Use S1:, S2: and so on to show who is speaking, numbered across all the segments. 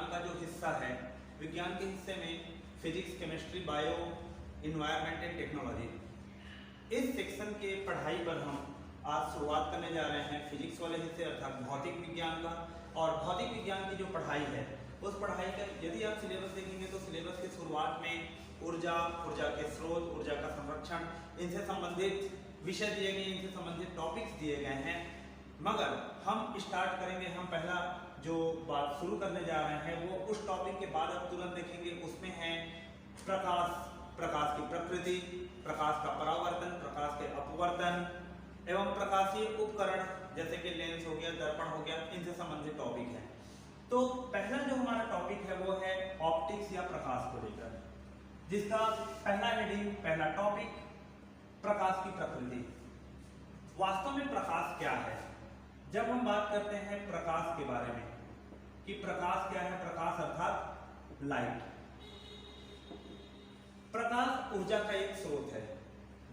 S1: विज्ञान का जो हिस्सा है, विज्ञान के हिस्से में physics, chemistry, bio, environment and technology, इस सेक्शन के पढ़ाई पर हम आज शुरुआत करने जा रहे हैं फिजिक्स वाले हिस्से अर्थात भौतिक विज्ञान का। और भौतिक विज्ञान की जो पढ़ाई है उस पढ़ाई का यदि आप सिलेबस देखेंगे तो सिलेबस के शुरुआत में ऊर्जा, ऊर्जा के स्रोत, ऊर्जा का संरक्षण, इनसे संबंधित विषय दिए गए, इनसे संबंधित टॉपिक्स दिए गए हैं। मगर हम स्टार्ट करेंगे, हम पहला जो बात शुरू करने जा रहे हैं वो उस टॉपिक के बाद आप तुरंत देखेंगे, उसमें है प्रकाश, प्रकाश की प्रकृति, प्रकाश का परावर्तन, प्रकाश के अपवर्तन एवं प्रकाशीय उपकरण जैसे कि लेंस हो गया, दर्पण हो गया, इनसे संबंधित टॉपिक है। तो पहला जो हमारा टॉपिक है वो है ऑप्टिक्स या प्रकाश को लेकर, जिसका पहला हेडिंग, पहला टॉपिक प्रकाश की प्रकृति। वास्तव में प्रकाश क्या है? जब हम बात करते हैं प्रकाश के बारे में कि प्रकाश क्या है, प्रकाश अर्थात लाइट। प्रकाश ऊर्जा का एक स्रोत है।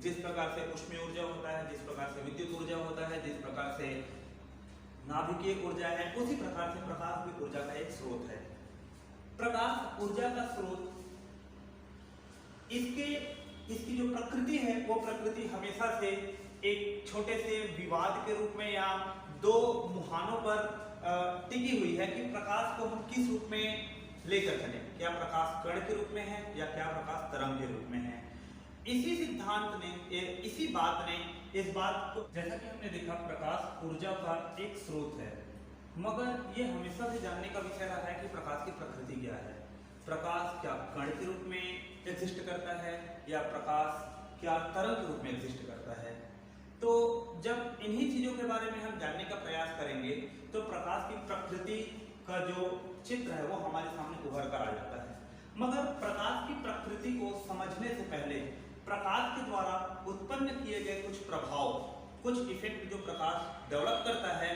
S1: जिस प्रकार से ऊष्मीय ऊर्जा होता है, जिस प्रकार से विद्युत ऊर्जा होता है, जिस प्रकार से नाभिकीय ऊर्जा है, उसी प्रकार से प्रकाश भी ऊर्जा का एक स्रोत है। प्रकाश ऊर्जा का स्रोत, इसकी जो प्रकृति है वो प्रकृति हमेशा से एक छोटे से विवाद के रूप में या दो मुहानों पर टिकी हुई है कि प्रकाश को हम किस रूप में लेकर चलें, क्या प्रकाश कण के रूप में है या क्या प्रकाश तरंग के रूप में है। इसी सिद्धांत ने, इसी बात ने इस बात को, जैसा कि हमने देखा प्रकाश ऊर्जा का एक स्रोत है, मगर ये हमेशा से जानने का विषय रहा है कि प्रकाश की प्रकृति क्या है। प्रकाश क्या कण के रूप में एग्जिस्ट करता है या प्रकाश क्या तरंग के रूप में एग्जिस्ट करता है। तो जब इन्हीं चीजों के बारे में हम जानने का प्रयास करेंगे तो प्रकाश की प्रकृति का जो चित्र है वो हमारे सामने उभर कर आ जाता है। मगर प्रकाश की प्रकृति को समझने से पहले प्रकाश के द्वारा उत्पन्न किए गए कुछ प्रभाव, कुछ इफेक्ट जो प्रकाश डेवलप करता है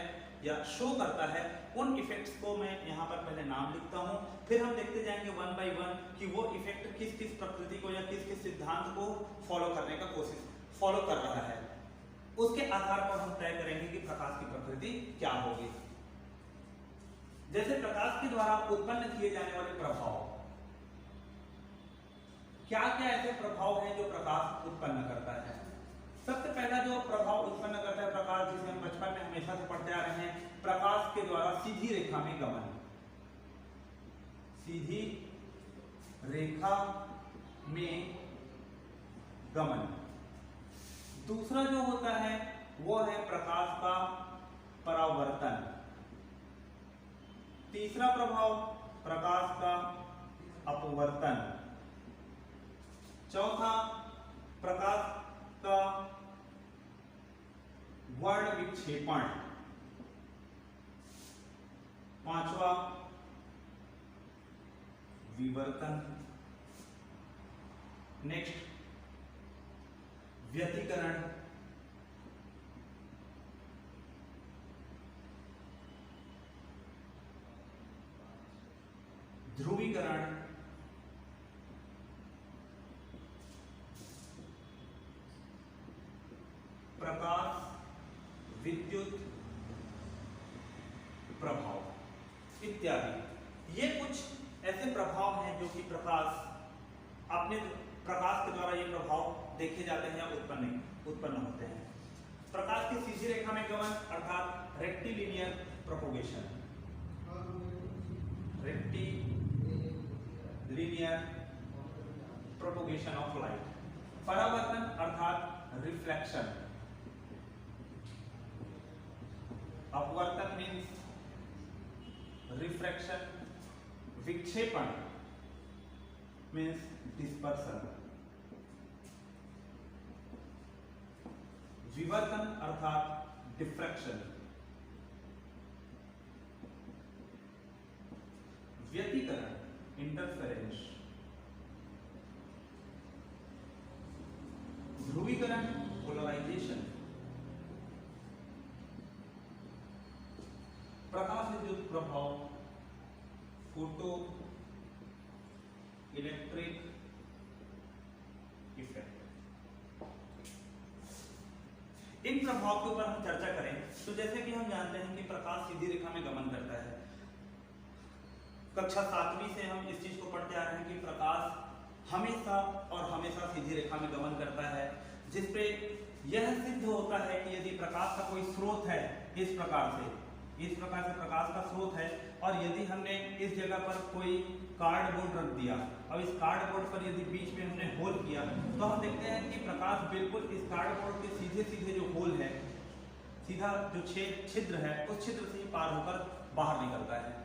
S1: या शो करता है, उन इफेक्ट्स को मैं यहाँ पर पहले नाम लिखता हूँ, फिर हम देखते जाएंगे वन बाय वन कि वो इफेक्ट किस किस प्रकृति को या किस किस सिद्धांत को फॉलो करने का फॉलो कर रहा है। उसके आधार पर हम तय करेंगे कि प्रकाश की प्रकृति क्या होगी। जैसे प्रकाश के द्वारा उत्पन्न किए जाने वाले प्रभाव, क्या क्या ऐसे प्रभाव हैं जो प्रकाश उत्पन्न करता है। सबसे पहला जो प्रभाव उत्पन्न करता है प्रकाश, जिसे हम बचपन में हमेशा से पढ़ते आ रहे हैं, प्रकाश के द्वारा सीधी रेखा में गमन, सीधी रेखा में गमन। दूसरा जो होता है वो है प्रकाश का परावर्तन। तीसरा प्रभाव प्रकाश का अपवर्तन। चौथा प्रकाश का वर्ण विक्षेपण। पांचवा विवर्तन। नेक्स्ट व्यतिकरण। ध्रुवीकरण। प्रकाश विद्युत प्रभाव इत्यादि। ये कुछ ऐसे प्रभाव हैं जो कि प्रकाश के द्वारा ये प्रभाव देखे जाते हैं या उत्पन्न होते हैं। प्रकाश की सीधी रेखा में गमन अर्थात rectilinear propagation, rectilinear propagation of light. परावर्तन अर्थात रिफ्लेक्शन। अपवर्तन मीन्स रिफ्रैक्शन। विक्षेपण मीन्स डिस्पर्सन। विवर्तन अर्थात डिफ्रैक्शन। व्यतिकरण इंटरफेरेंस। ध्रुवीकरण पोलराइजेशन। प्रकाश विद्युत प्रभाव फोटो इलेक्ट्रिक इफेक्ट। इन प्रभाव के ऊपर हम चर्चा करें तो जैसे कि हम जानते हैं कि प्रकाश सीधी रेखा में गमन करता है। कक्षा 7वीं से हम इस चीज को पढ़ते आ रहे हैं कि प्रकाश हमेशा और हमेशा सीधी रेखा में गमन करता है, जिसपे यह सिद्ध होता है कि यदि प्रकाश का कोई स्रोत है इस प्रकार से प्रकाश का स्रोत है, और यदि हमने इस जगह पर कोई कार्डबोर्ड रख दिया और इस कार्डबोर्ड पर यदि बीच में हमने होल किया, तो हम देखते हैं कि प्रकाश बिल्कुल इस कार्डबोर्ड के सीधे सीधे जो होल है, सीधा जो छिद्र है, उस छिद्र से ही पार होकर बाहर निकलता है।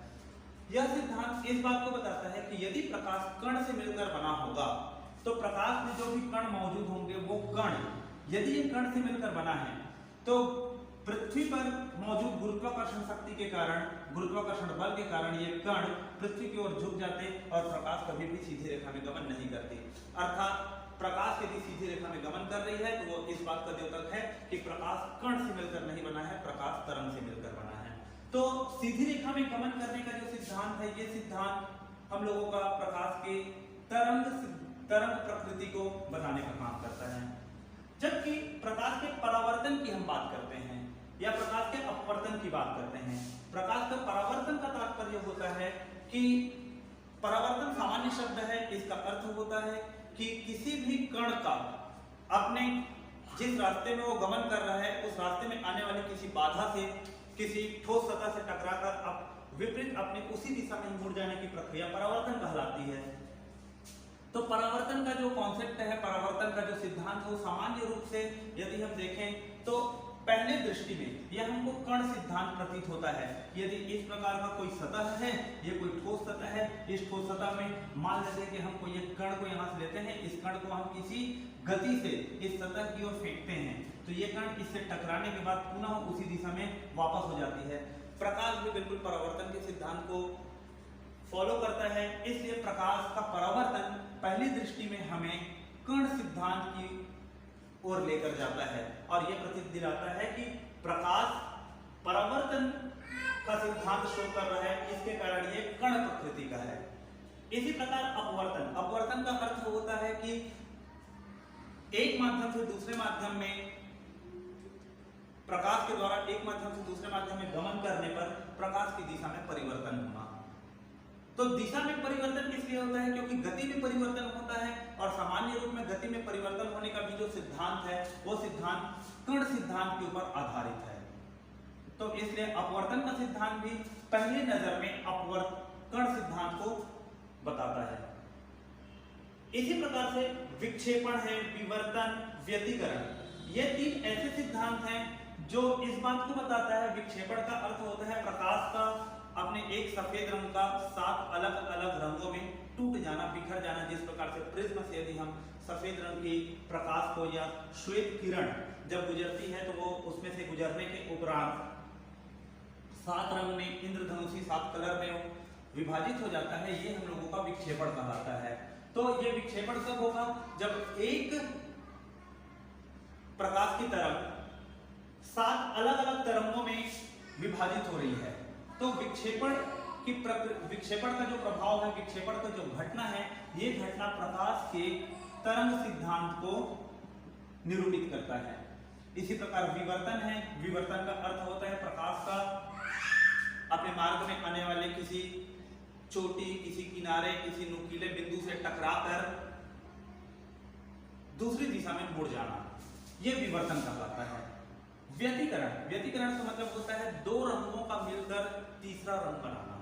S1: यह सिद्धांत इस बात को बताता है कि यदि प्रकाश कण से मिलकर बना होगा, तो प्रकाश में जो भी कण मौजूद होंगे वो कण, यदि ये कण से मिलकर बना है, तो पृथ्वी पर मौजूद गुरुत्वाकर्षण शक्ति के कारण, गुरुत्वाकर्षण बल के कारण ये कण पृथ्वी की ओर झुक जाते और प्रकाश कभी भी सीधी रेखा में गमन नहीं करती। अर्थात प्रकाश यदि सीधी रेखा में गमन कर रही है तो वो इस बात का द्योतक है कि प्रकाश कण से मिलकर नहीं बना है, प्रकाश तरंग से मिलकर बना है। तो सीधी रेखा में गमन करने का जो सिद्धांत है, ये सिद्धांत हम लोगों का प्रकाश के तरंग प्रकृति को बताने का काम करता है। जबकि प्रकाश के परावर्तन की हम बात करते हैं या प्रकाश के अपवर्तन की बात करते हैं। प्रकाश का परावर्तन का तात्पर्य होता है कि परावर्तन सामान्य शब्द है, इसका अर्थ होता है कि किसी भी कण का अपने जिस रास्ते में वो गमन कर रहा है उस रास्ते में आने वाली किसी बाधा से, किसी ठोस सतह से टकराकर अब विपरीत अपने उसी दिशा में मुड़ जाने की प्रक्रिया परावर्तन कहलाती है। तो परावर्तन का जो कॉन्सेप्ट है, परावर्तन का जो सिद्धांत है, वो सामान्य रूप से यदि हम देखें तो पहले दृष्टि में यह हमको कण सिद्धांत प्रतीत होता है। यदि इस प्रकार का कोई सतह है, ये कोई ठोस सतह है, इस ठोस सतह में मान लेते हैं कि हम कोई एक कण को यहाँ से लेते हैं, इस कण को हम किसी गति से इस सतह की ओर फेंकते हैं, तो ये कण इससे टकराने के बाद पुनः उसी दिशा में वापस हो जाती है। प्रकाश भी बिल्कुल परावर्तन के सिद्धांत को फॉलो करता है, इसलिए प्रकाश का परावर्तन पहली दृष्टि में हमें कण सिद्धांत की ओर लेकर जाता है और यह प्रतीत दिलाता है कि प्रकाश परावर्तन का सिद्धांत शो कर रहा है, इसके कारण ये कण प्रकृति का है। इसी प्रकार अपवर्तन का अर्थ होता है कि एक माध्यम से दूसरे माध्यम में, प्रकाश के द्वारा एक माध्यम से दूसरे माध्यम में गमन करने पर प्रकाश की दिशा में परिवर्तन होना। तो दिशा में परिवर्तन इसलिए होता है क्योंकि गति में परिवर्तन होता है, और सामान्य रूप में गति में परिवर्तन होने का भी जो सिद्धांत है वो सिद्धांत कण सिद्धांत के ऊपर आधारित है। तो इसलिए अपवर्तन का सिद्धांत भी पहली नजर में कण सिद्धांत को बताता है। इसी प्रकार से विक्षेपण है, विवर्तन, व्यतिकरण, ये तीन ऐसे सिद्धांत हैं जो इस बात को बताता है। विक्षेपण का अर्थ होता है प्रकाश का अपने एक सफेद रंग का 7 अलग अलग रंगों में टूट जाना, बिखर जाना। जिस प्रकार से प्रिज्म से यदि हम सफेद रंग की प्रकाश को या श्वेत किरण जब गुजरती है तो वो उसमें से गुजरने के उपरांत 7 रंग में, इंद्रधनुषी 7 कलर में विभाजित हो जाता है, ये हम लोगों का विक्षेपण कहलाता है। तो ये विक्षेपण कब होगा? जब एक प्रकाश की तरंग 7 अलग अलग तरंगों में विभाजित हो रही है। तो विक्षेपण का जो प्रभाव है, विक्षेपण का जो घटना है, ये घटना प्रकाश के तरंग सिद्धांत को निरूपित करता है। इसी प्रकार विवर्तन है। विवर्तन का अर्थ होता है प्रकाश का अपने मार्ग में आने वाले किसी चोटी, किसी किनारे, किसी नुकीले बिंदु से टकराकर दूसरी दिशा में मुड़ जाना, ये विवर्तन कहलाता है। व्यतिकरण का मतलब होता है 2 रंगों का मिलकर तीसरा रंग बनाना।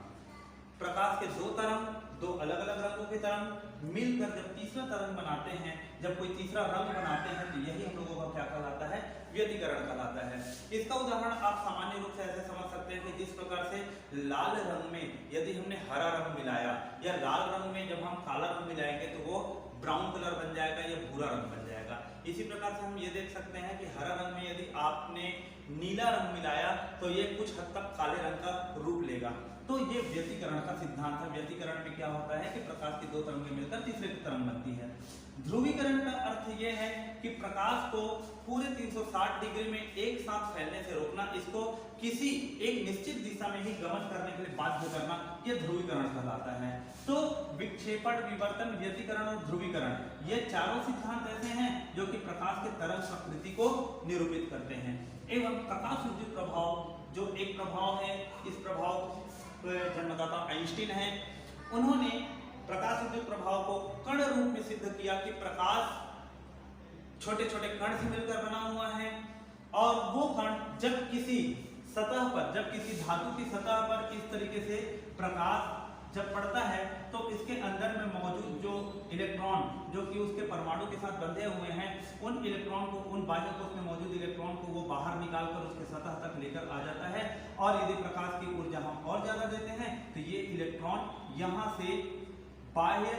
S1: प्रकाश के 2 तरंग, 2 अलग अलग रंगों के तरंग मिलकर जब तीसरा तरंग बनाते हैं, जब कोई तीसरा रंग बनाते हैं, तो यही हम लोगों का क्या कहलाता है? व्यतिकरण कहलाता है। इसका उदाहरण आप सामान्य रूप से ऐसे समझ सकते हैं कि जिस प्रकार से लाल रंग में यदि हमने हरा रंग मिलाया, या लाल रंग में जब हम काला रंग मिलाएंगे तो वो ब्राउन कलर बन जाएगा या भूरा रंग बन जाएगा। इसी प्रकार से हम ये देख सकते हैं कि हरा रंग में यदि आपने नीला रंग मिलाया तो ये कुछ हद तक काले रंग का रूप लेगा। तो ये व्यतिकरण का सिद्धांत है। व्यतिकरण में क्या होता है कि प्रकाश की 2 तरंगें मिलकर तीसरी तरंग बनती है। ध्रुवीकरण का अर्थ ये है कि प्रकाश को पूरे 360 डिग्री में एक साथ फैलने से रोकना, इसको किसी एक निश्चित दिशा में ही गमन करने के लिए बाध्य करना, यह ध्रुवीकरण कहलाता है। तो विक्षेपण, विवर्तन, व्यतिकरण और ध्रुवीकरण, ये चारों सिद्धांत ऐसे हैं जो कि प्रकाश के तरंग प्रकृति को निरूपित करते हैं। एवं प्रकाश प्रभाव जो एक प्रभाव है, इस प्रभाव जन्मदाता आइंस्टीन है, उन्होंने प्रकाश विद्युत प्रभाव को कण रूप में सिद्ध किया कि प्रकाश छोटे छोटे कण से मिलकर बना हुआ है, और वो कण जब किसी सतह पर, जब किसी धातु की सतह पर इस तरीके से प्रकाश जब पड़ता है तो इसके अंदर में मौजूद जो इलेक्ट्रॉन जो कि उसके परमाणु के साथ बंधे हुए हैं, उन इलेक्ट्रॉन को, उन बाह्य कोश में मौजूद इलेक्ट्रॉन को वो बाहर निकालकर उसके सतह तक लेकर आ जाता है। और यदि प्रकाश की ऊर्जा हम और ज्यादा देते हैं तो ये इलेक्ट्रॉन यहाँ से बाह्य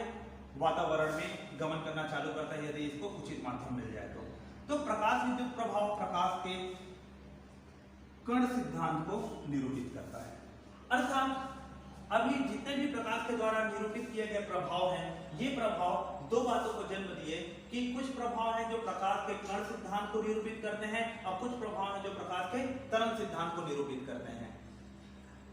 S1: वातावरण में गमन करना चालू करता है, यदि इसको उचित माध्यम मिल जाए तो प्रकाश विद्युत प्रभाव प्रकाश के कण सिद्धांत को निरूपित करता है। अर्थात अभी जितने भी प्रकाश के द्वारा निरूपित किए गए प्रभाव हैं, ये प्रभाव दो बातों को जन्म दिए कि कुछ प्रभाव हैं जो प्रकाश के कण सिद्धांत को निरूपित करते हैं, और कुछ प्रभाव हैं जो प्रकाश के तरंग सिद्धांत को निरूपित करते हैं।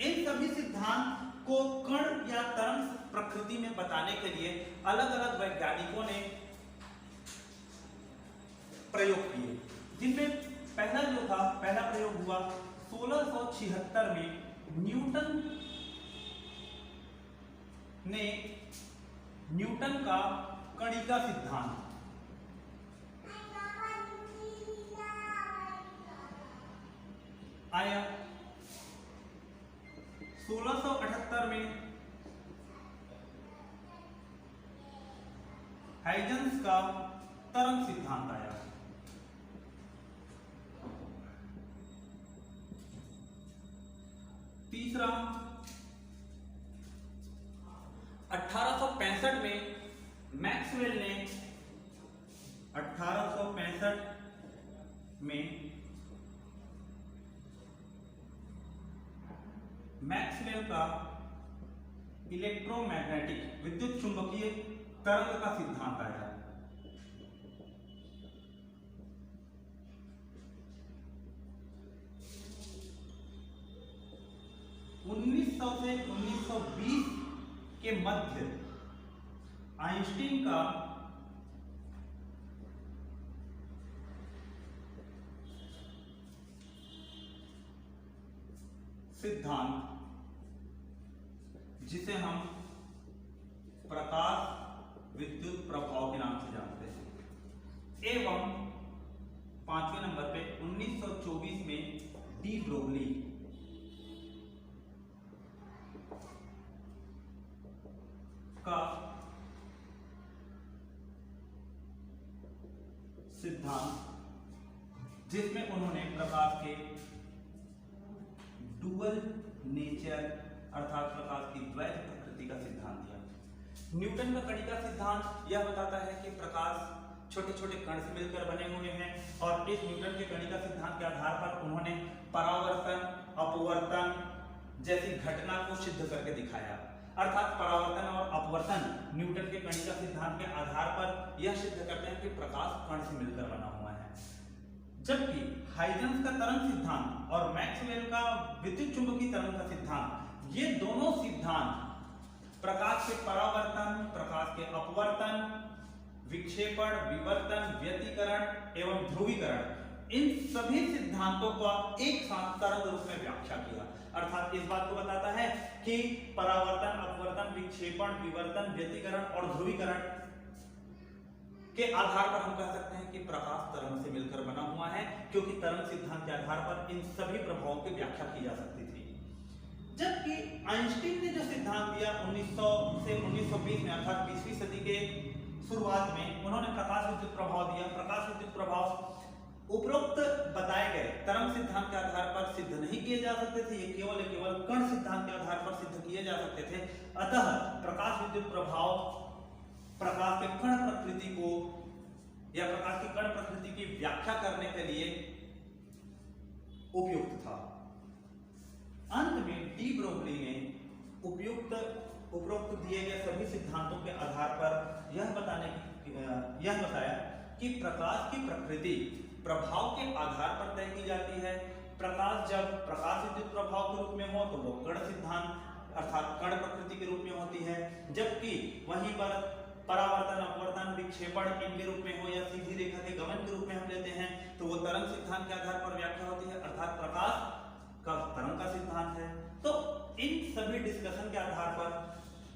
S1: इन सभी सिद्धांत को कण या तरंग प्रकृति में बताने के लिए अलग अलग वैज्ञानिकों ने प्रयोग किए, जिनमें पहला प्रयोग हुआ 1676 में न्यूटन का कणिका सिद्धांत आया। 1678 में हाइजेंस का तरंग सिद्धांत आया। तीसरा 1865 में मैक्सवेल ने 1865 में मैक्सवेल का इलेक्ट्रोमैग्नेटिक विद्युत चुंबकीय तरंग का सिद्धांत आया। से 1920 के मध्य आइंस्टीन का सिद्धांत, जिसे हम प्रकाश विद्युत प्रभाव के नाम से जानते हैं, एवं 5वें नंबर पे 1924 में डी ब्रोगली का सिद्धांत, जिसमें उन्होंने प्रकाश के डुअल नेचर अर्थात प्रकाश की द्वैत प्रकृति का सिद्धांत दिया। न्यूटन का कणिका सिद्धांत यह बताता है कि प्रकाश छोटे छोटे कण से मिलकर बने हुए हैं, और इस न्यूटन के कणिका सिद्धांत के आधार पर उन्होंने परावर्तन अपवर्तन जैसी घटना को सिद्ध करके दिखाया। अर्थात परावर्तन और अपवर्तन न्यूटन के कणिका सिद्धांत के आधार पर यह सिद्ध करते हैं कि प्रकाश कण से मिलकर बना हुआ है, जबकि हाइजेंस का तरंग सिद्धांत और मैक्सवेल का विद्युत चुंबकीय तरंग का सिद्धांत, ये दोनों सिद्धांत प्रकाश के परावर्तन, प्रकाश के अपवर्तन, विक्षेपण, विवर्तन, व्यतिकरण एवं ध्रुवीकरण, इन सभी सिद्धांतों का एक साथ तरंग रूप में व्याख्या किया। अर्थात इस बात को बताता है कि परावर्तन, अपवर्तन, विक्षेपण, विवर्तन, व्यतिकरण और ध्रुवीकरण के आधार पर हम कह सकते हैं कि प्रकाश तरंग से मिलकर बना हुआ है, क्योंकि तरंग सिद्धांत के आधार पर इन सभी प्रभावों की व्याख्या की जा सकती थी। जबकि आइंस्टीन ने जो सिद्धांत दिया 1900 से 1920 में अर्थात 20वीं सदी के शुरुआत में, उन्होंने प्रकाश विद्युत प्रभाव दिया। प्रकाश विद्युत प्रभाव उपरोक्त बताए गए तरंग सिद्धांत के आधार पर सिद्ध नहीं किए जा सकते थे, ये केवल कण सिद्धांत के आधार पर सिद्ध किए जा सकते थे। अतः प्रकाश विद्युत प्रभाव प्रकाश के कण प्रकृति को या प्रकाश की कण प्रकृति की व्याख्या करने के लिए उपयुक्त था। अंत में डी ब्रोगली ने उपरोक्त दिए गए सभी सिद्धांतों के आधार पर यह बताया कि प्रकाश की प्रकृति प्रभाव के आधार पर तय की जाती है। प्रकाश जब प्रकाश विद्युत प्रभाव के रूप में हो तो वो कण सिद्धांत अर्थात कण प्रकृति के रूप में होती है, जबकि वहीं पर परावर्तन, अपवर्तन, विक्षेपण इनके रूप में हो या सीधी रेखा के गमन के रूप में हम लेते हैं तो वो तरंग सिद्धांत के आधार पर व्याख्या होती है, अर्थात प्रकाश का तरंग का सिद्धांत है। तो इन सभी डिस्कशन के आधार पर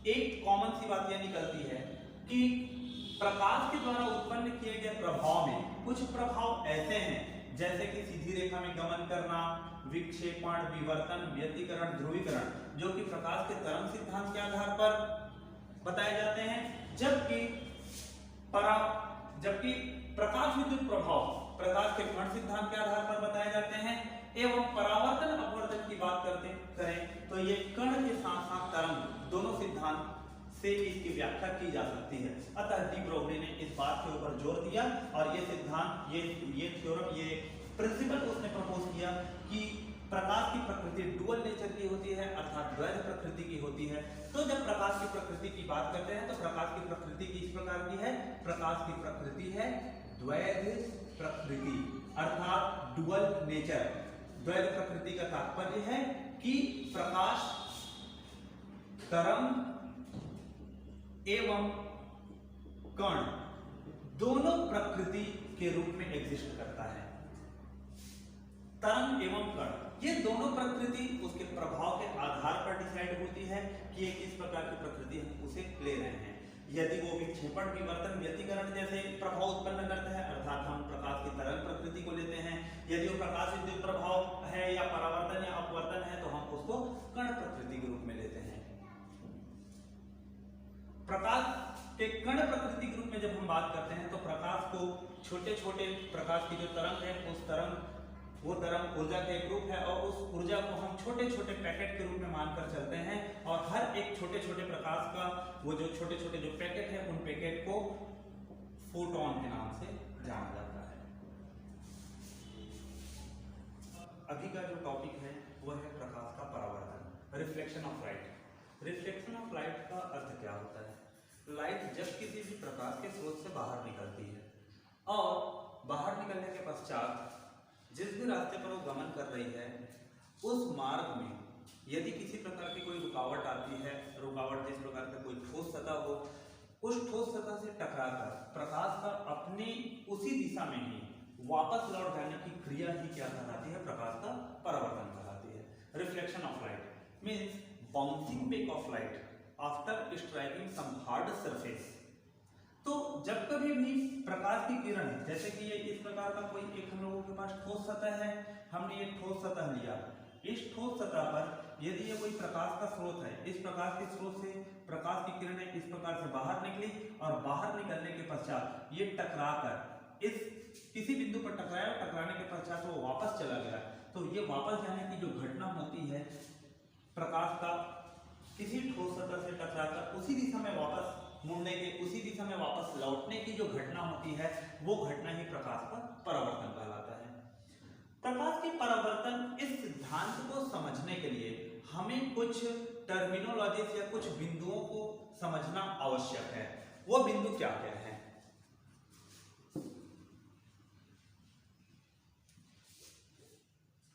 S1: एक कॉमन सी बात यह निकलती है कि प्रकाश के द्वारा उत्पन्न किए गए प्रभाव में कुछ प्रभाव ऐसे हैं जैसे कि सीधी रेखा में गमन करना, विक्षेपण, विवर्तन, व्यतिकरण, ध्रुवीकरण, जो कि प्रकाश के तरंग सिद्धांत के आधार पर बताए जाते हैं, जबकि प्रकाश विद्युत प्रभाव प्रकाश के कण सिद्धांत के आधार पर बताए जाते हैं। एवं परावर्तन अपवर्तन की बात करें तो ये कण के साथ साथ तरंग दोनों सिद्धांत से इसकी व्याख्या की जा सकती है। अतः डी ब्रोगली ने इस बात के ऊपर जोर दिया और ये सिद्धांत, ये थ्योरम, ये प्रिंसिपल उसने प्रपोज किया कि प्रकाश की प्रकृति डुअल नेचर की होती है, अर्थात द्वैध प्रकृति की होती है। तो जब प्रकाश की प्रकृति की बात करते हैं तो प्रकाश की प्रकृति किस प्रकार की है? प्रकाश की प्रकृति है द्वैध प्रकृति, अर्थात डुअल नेचर। द्वैध प्रकृति का तात्पर्य है कि प्रकाश तरंग एवं कण दोनों प्रकृति के रूप में एग्जिस्ट करता है। तरंग एवं कण ये दोनों प्रकृति उसके प्रभाव के आधार पर डिसाइड होती है कि ये किस प्रकार की प्रकृति हम उसे ले रहे हैं। यदि वो विक्षेपण, विवर्तन, व्यतिकरण जैसे प्रभाव उत्पन्न करते हैं, अर्थात हम प्रकाश की तरंग प्रकृति को लेते हैं। यदि वो प्रकाश विद्युत प्रभाव है या परावर्तन या अपवर्तन है तो हम उसको कण प्रकृति के रूप में लेते हैं। प्रकाश के कण प्रकृति के रूप में जब हम बात करते हैं तो प्रकाश को छोटे छोटे प्रकाश की जो तरंग है वो तरंग ऊर्जा का एक रूप है और उस ऊर्जा को हम छोटे छोटे पैकेट के रूप में मानकर चलते हैं और हर एक छोटे छोटे प्रकाश का वो जो छोटे छोटे जो पैकेट है उन पैकेट को फोटॉन के नाम से जाना जाता है। अभी का जो टॉपिक है वह है प्रकाश का परावर्तन, reflection of light. Reflection of light का अर्थ क्या होता है? लाइट जब किसी भी प्रकाश के स्रोत से बाहर निकलती है और बाहर निकलने के पश्चात जिस भी रास्ते पर वो गमन कर रही है उस मार्ग में यदि किसी प्रकार की कोई रुकावट आती है, रुकावट जिस प्रकार का कोई ठोस सतह हो, उस ठोस सतह से टकराकर प्रकाश का अपनी उसी दिशा में ही वापस लौट जाने की क्रिया ही क्या कहलाती है? प्रकाश का परावर्तन कहलाती है। Reflection of light means bouncing back of light after striking some hard surface. तो जब कभी भी प्रकाश की किरण, जैसे कि ये इस प्रकार का कोई एक हम लोगों के पास ठोस सतह है, हमने ये ठोस सतह लिया, इस ठोस सतह पर यदि ये कोई प्रकाश का स्रोत है, इस प्रकाश के स्रोत से प्रकाश की किरणें इस प्रकार से बाहर निकली और बाहर निकलने के पश्चात ये टकराकर इस किसी बिंदु पर टकराया, टकराने के पश्चात वो वापस चला गया, तो ये वापस जाने की जो घटना होती है प्रकाश का किसी ठोस सतह से टकराकर उसी दिशा में वापस मुड़ने के, उसी दिशा में वापस लौटने की जो घटना होती है वो घटना ही प्रकाश का परावर्तन कहलाता है। प्रकाश के परावर्तन इस सिद्धांत को समझने के लिए हमें कुछ टर्मिनोलॉजीज या कुछ बिंदुओं को समझना आवश्यक है। वो बिंदु क्या क्या है?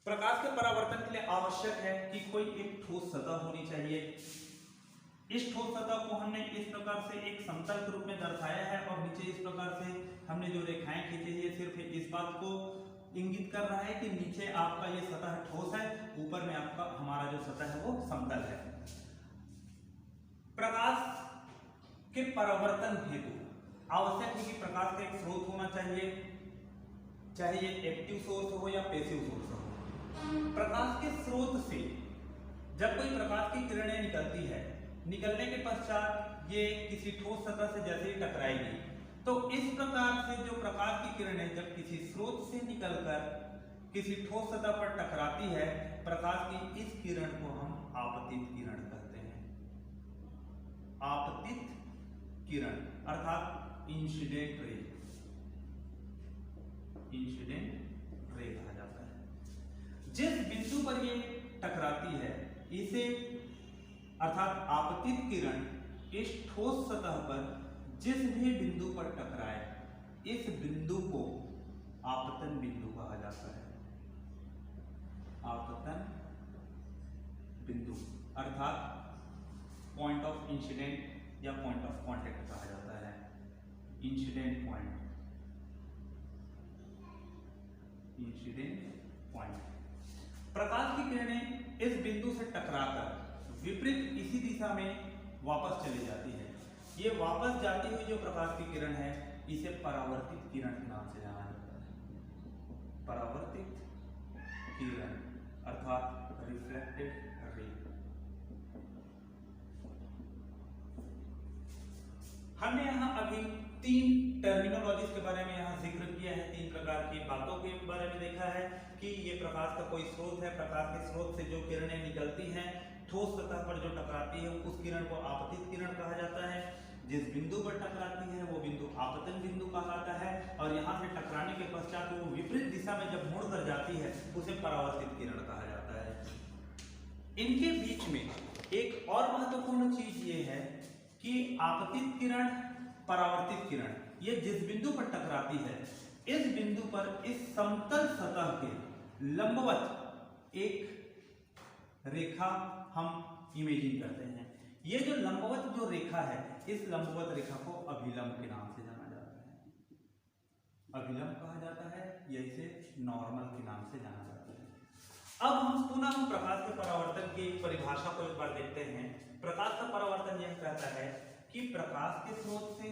S1: प्रकाश के परावर्तन के लिए आवश्यक है कि कोई एक ठोस सतह होनी चाहिए। इस ठोस सतह को हमने इस प्रकार से एक समतल के रूप में दर्शाया है और नीचे इस प्रकार से हमने जो रेखाएं खींची है सिर्फ इस बात को इंगित कर रहा है कि नीचे आपका ये सतह ठोस है, ऊपर में आपका हमारा जो सतह है वो समतल है। प्रकाश के परावर्तन हेतु आवश्यक है कि प्रकाश का एक स्रोत होना चाहिए, चाहे ये एक्टिव सोर्स हो या पैसिव सोर्स हो। प्रकाश के स्रोत से जब कोई प्रकाश की किरणें निकलती है, निकलने के पश्चात ये किसी ठोस सतह से जैसे ही टकराएगी तो इस प्रकार से जो प्रकाश की किरणें जब किसी स्रोत से निकलकर किसी ठोस सतह पर टकराती है, प्रकाश की इस किरण को हम आपतित किरण कहते हैं। आपतित किरण अर्थात इंसिडेंट रे, इंसिडेंट रे कहा जाता है। जिस बिंदु पर ये टकराती है इसे अर्थात आपतित किरण इस ठोस सतह पर जिस भी बिंदु पर टकराए इस बिंदु को आपतन बिंदु कहा जाता है। आपतन बिंदु अर्थात पॉइंट ऑफ इंसिडेंट या पॉइंट ऑफ कांटेक्ट कहा जाता है। Incident point, incident point. प्रकाश की किरणें इस बिंदु से टकराकर विपरीत इसी दिशा में वापस चली जाती है। ये वापस जाती हुई जो प्रकाश की किरण है इसे परावर्तित किरण के नाम से जाना जाता है। परावर्तित किरण अर्थात रिफ्लेक्टेड रे। हमने यहाँ अभी 3 टर्मिनोलॉजीज के बारे में यहाँ जिक्र किया है, 3 प्रकार की बातों के बारे में देखा है कि ये प्रकाश का कोई स्रोत है, प्रकाश के स्रोत से जो किरणें निकलती हैं ठोस सतह पर जो टकराती है उस किरण को आपतित किरण कहा जाता है। जिस बिंदु पर टकराती है वो बिंदु आपतन बिंदु कहलाता है और यहाँ से टकराने के पश्चात वो विपरीत दिशा में जब मुड़ कर जाती है उसे परावर्तित किरण कहा जाता है। इनके बीच में एक और महत्वपूर्ण चीज ये है कि आपतित किरण, परावर्तित किरण, ये जिस बिंदु पर टकराती है इस बिंदु पर इस समतल सतह के लंबवत एक रेखा हम इमेजिन करते हैं। ये जो लंबवत जो रेखा है इस लंबवत रेखा को अभिलंब के नाम से जाना जाता है। अभिलंब कहा जाता है या इसे नॉर्मल के नाम से जाना जाता है। अब हम पुनः प्रकाश के परावर्तन की परिभाषा को एक बार देखते हैं। प्रकाश का परावर्तन यह कहता है कि प्रकाश के स्रोत से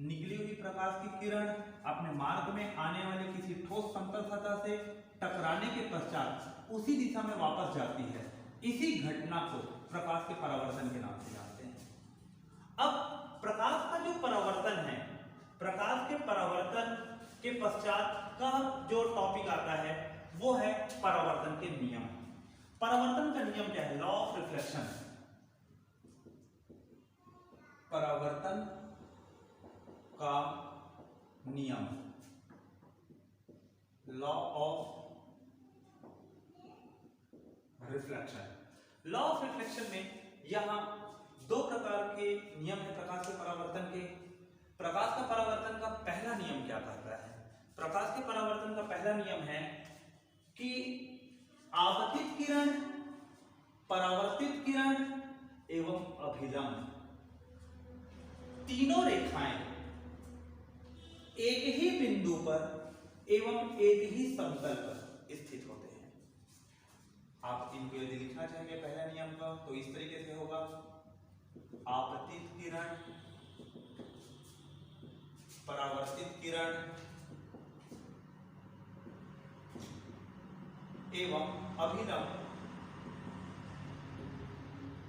S1: निकली हुई प्रकाश की किरण अपने मार्ग में आने वाले किसी ठोस समतल सतह से टकराने के पश्चात उसी दिशा में वापस जाती है। इसी घटना को प्रकाश के परावर्तन के नाम से जानते हैं। अब प्रकाश का जो परावर्तन है, प्रकाश के परावर्तन के पश्चात का जो टॉपिक आता है वो है परावर्तन के नियम। परावर्तन का नियम क्या है? Law of reflection. परावर्तन का नियम, law of reflection. Law of reflection में यहां 2 प्रकार के नियम है प्रकाश के परावर्तन के। प्रकाश का परावर्तन का पहला नियम क्या कहता है? प्रकाश के परावर्तन का पहला नियम है कि आपतित किरण, परावर्तित किरण एवं अभिलंब तीनों रेखाएं एक ही बिंदु पर एवं एक ही समतल पर स्थित होते हैं। आप इनको यदि लिखना चाहेंगे पहला नियम का तो इस तरीके से होगा, आपतित किरण, परावर्तित किरण एवं अभिलंब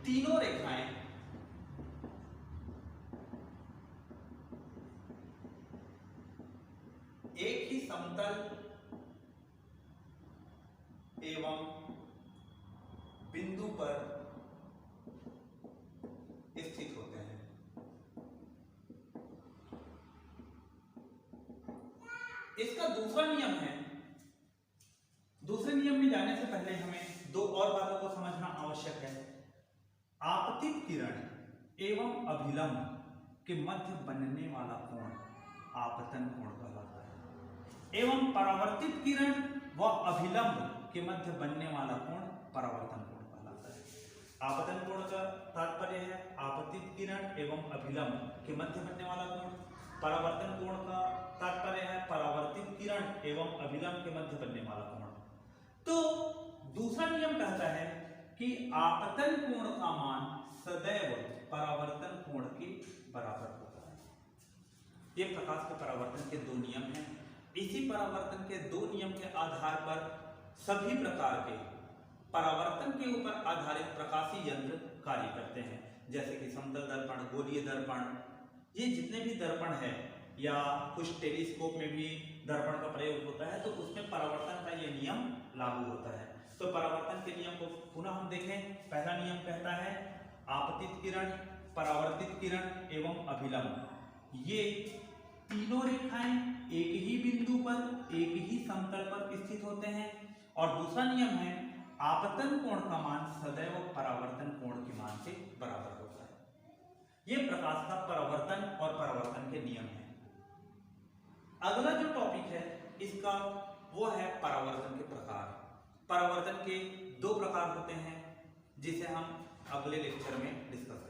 S1: तीनों रेखाएं एक ही समतल एवं बिंदु पर स्थित होते हैं। इसका दूसरा नियम है, दूसरे नियम में जाने से पहले हमें 2 और बातों को समझना आवश्यक है। आपतित किरण एवं अभिलंब के मध्य बनने वाला कोण आपतन कोण कहलाता है एवं परावर्तित किरण व अभिलंब के मध्य बनने वाला कोण परावर्तन कोण कहलाता है। आपतन कोण का तात्पर्य है आपतित किरण एवं अभिलंब के मध्य बनने वाला कोण। परावर्तन कोण का तात्पर्य है परावर्तित किरण एवं अभिलंब के मध्य बनने वाला कोण। तो दूसरा नियम कहता है कि आपतन कोण का मान सदैव परावर्तन कोण के बराबर होता है। ये प्रकाश के परावर्तन के 2 नियम हैं। इसी परावर्तन के 2 नियम के आधार पर सभी प्रकार के परावर्तन के ऊपर आधारित प्रकाशीय यंत्र कार्य करते हैं, जैसे कि समतल दर्पण, गोलीय दर्पण, ये जितने भी दर्पण है या कुछ टेलीस्कोप में भी दर्पण का प्रयोग होता है तो उसमें परावर्तन का ये नियम लागू होता है। तो परावर्तन के नियम को पुनः हम देखें। पहला नियम कहता है आपतित किरण, परावर्तित किरण एवं अभिलंब ये तीनों रेखाएं एक ही बिंदु पर एक ही समतल पर स्थित होते हैं। और दूसरा नियम है आपतन कोण का मान सदैव परावर्तन कोण के मान से बराबर होता है। यह प्रकाश का परावर्तन और परावर्तन के नियम है। अगला जो टॉपिक है इसका वो है परावर्तन के प्रकार। परावर्तन के 2 प्रकार होते हैं जिसे हम अगले लेक्चर में डिस्कस करेंगे।